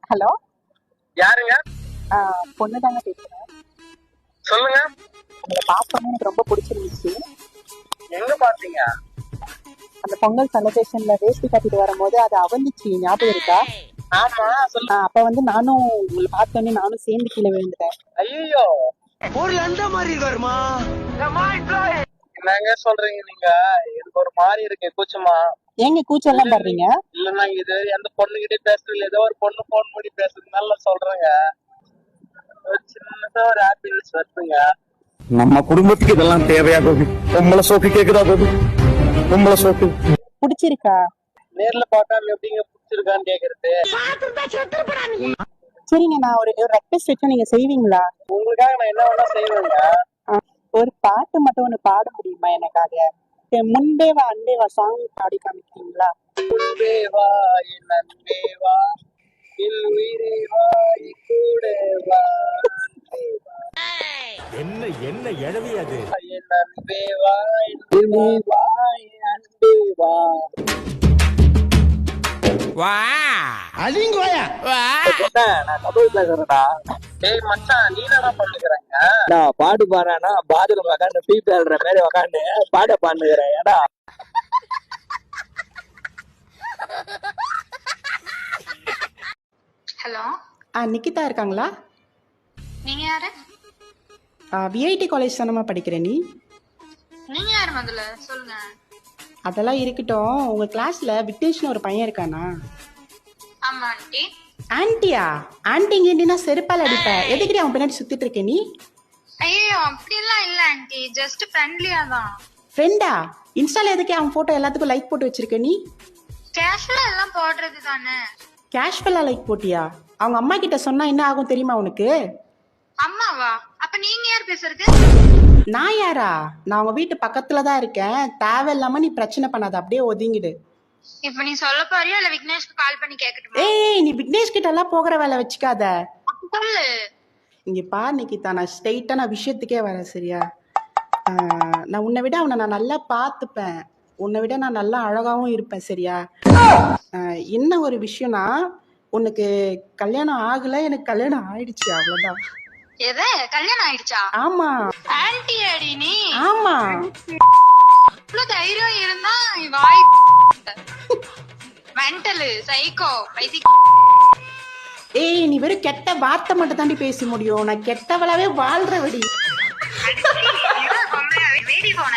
Hello, யாருங்க? பொண்ணு தாங்க பேசுறேன். சொல்லுங்க. உங்களை பார்த்தோன்னே எனக்கு ரொம்ப பிடிச்சிருந்துச்சு. எங்க பாத்தீங்க? அந்த பொங்கல் செலிப்ரேஷன்ல வேஷ்டி கட்டிட்டு வரும்போது அது அவந்துச்சு, ஞாபகம் இருக்கா? ஆமா, சொல்லுங்க. அப்ப வந்து நானும் உங்களை பார்த்தோன்னே நானும் சேர்ந்து கீழே விழுந்துட்டேன். ஐயோ, ஒரு அந்த மாதிரி இருக்காருமா. என்னங்க சொல்றீங்க நீங்க? எனக்கு ஒரு மாதிரி இருக்கு, கூச்சமா. ஏங்க கூச்சம் எல்லாம் பண்றீங்க? இல்லன்னா இது எந்த பொண்ணு கிட்டே பேசுறது, ஏதோ ஒரு பொண்ணு போன் பண்ணி பேசுறதுனால சொல்றேங்க. ஒரு சின்னதா ஒரு ஹாப்பினஸ் வருதுங்க. நம்ம குடும்பத்துக்கு இதெல்லாம் தேவையா கோபி? உங்களை சோக்கு கேக்குதா கோபி? உங்களை சோக்கு பிடிச்சிருக்கா? நேர்ல பார்க்காம எப்படிங்க பிடிச்சிருக்கான்னு கேக்குறது? சரிங்க, நான் ஒரு ரெக்வெஸ்ட் வச்சா நீங்க செய்வீங்களா? உங்களுக்காக நான் என்ன வேணா செய்வேங்க. ஒரு பாட்டு மட்டும் ஒண்ணு பாட முடியுமா எனக்காக? முன்பே வா அன்பே வா சாங் பாடி காமிக்கிறீங்களா? முன்பே வா என் அன்பே வா, என் உயிரே வா, என் கூட வா, அன்பே வா. என்ன என்ன எழவி அது? என் அன்பே வா, என் உயிரே வா, என் அன்பே வா. வா அலிங்க வாயா. என்ன, நான் தமிழ் பேசுறேன்டா. டேய் மச்சான், நீ என்னடா பண்ணுகிறேங்க? நான் பாட்டு பாடுறேன்னா பாத்ரூம் உக்காந்து பீ பேடுற மாதிரி உக்காந்து பாட பாடுகிறேன். ஏடா ஹலோ, நிக்கிதா இருக்காங்களா? நீங்க யாரு? விஐடி காலேஜ் தானமா படிக்கிற நீ? நீங்க யாரு முதல்ல சொல்லுங்க. அதெல்லாம் இருக்கட்டும், உங்க கிளாஸ்ல விக்னேஷ்னு ஒரு பையன் இருக்கானா? ஆமா ஆண்டி. ஆன்ட்டியா? ஆன்ட்டிங்கன்னா செருப்பால் அடிப்ப. எதுக்கிட்டே அவன் பின்னாடி சுத்திட்டு இருக்க நீ? ஐயோ அப்படிலாம் இல்ல ஆண்டி, ஜஸ்ட் ஃப்ரெண்ட்லியா தான். ஃப்ரெண்டா? இன்ஸ்டால எதுக்கே அவன் போட்டோ எல்லாத்துக்கும் லைக் போட்டு வச்சிருக்க நீ? கேஷுவலா எல்லாம் போடுறது தானே. கேஷுவலா லைக் போட்டியா? அவங்க அம்மா கிட்ட சொன்னா என்ன ஆகும் தெரியுமா உனக்கு? அம்மாவா? அப்ப நீங்க யார் பேசுறது? நான் யாரா? நான் உங்க வீட்டு பக்கத்துல தான் இருக்கேன். தேவையில்லாம நீ பிரச்சனை பண்ணாத, அப்படியே ஒதுங்கிடு. இப்ப நீ சொல்ல போறியா இல்ல விக்னேஷ்க்கு கால் பண்ணி கேக்கட்டுமா? ஏய், நீ விக்னேஷ் கிட்ட எல்லாம் போகிற வேலை வச்சுக்காத. சொல்லு. இங்க பாரு நிக்கிதா, நான் ஸ்ட்ரெயிட்டா நான் விஷயத்துக்கே வரேன் சரியா? நான் உன்னை விட அவனை நான் நல்லா பார்த்துப்பேன். உன்னை விட நான் நல்லா அழகாவும் இருப்பேன் சரியா? என்ன ஒரு விஷயம்னா, உனக்கு கல்யாணம் ஆகல, எனக்கு கல்யாணம் ஆயிடுச்சு, அவ்வளவுதான். எது கல்யாணம் ஆயிடுச்சா? ஆமா ஆன்டி அடி நீ. ஆமா. இவ்வளவு தைரியம் இருந்தா வாய் மென்டல் சைக்கோ பைசி. ஏய், நீ வெறும் கெட்ட வார்த்தை மட்டும் தாண்டி பேச முடியும். நான் கெட்டவளாவே வாழ்றவடி. வேடி போன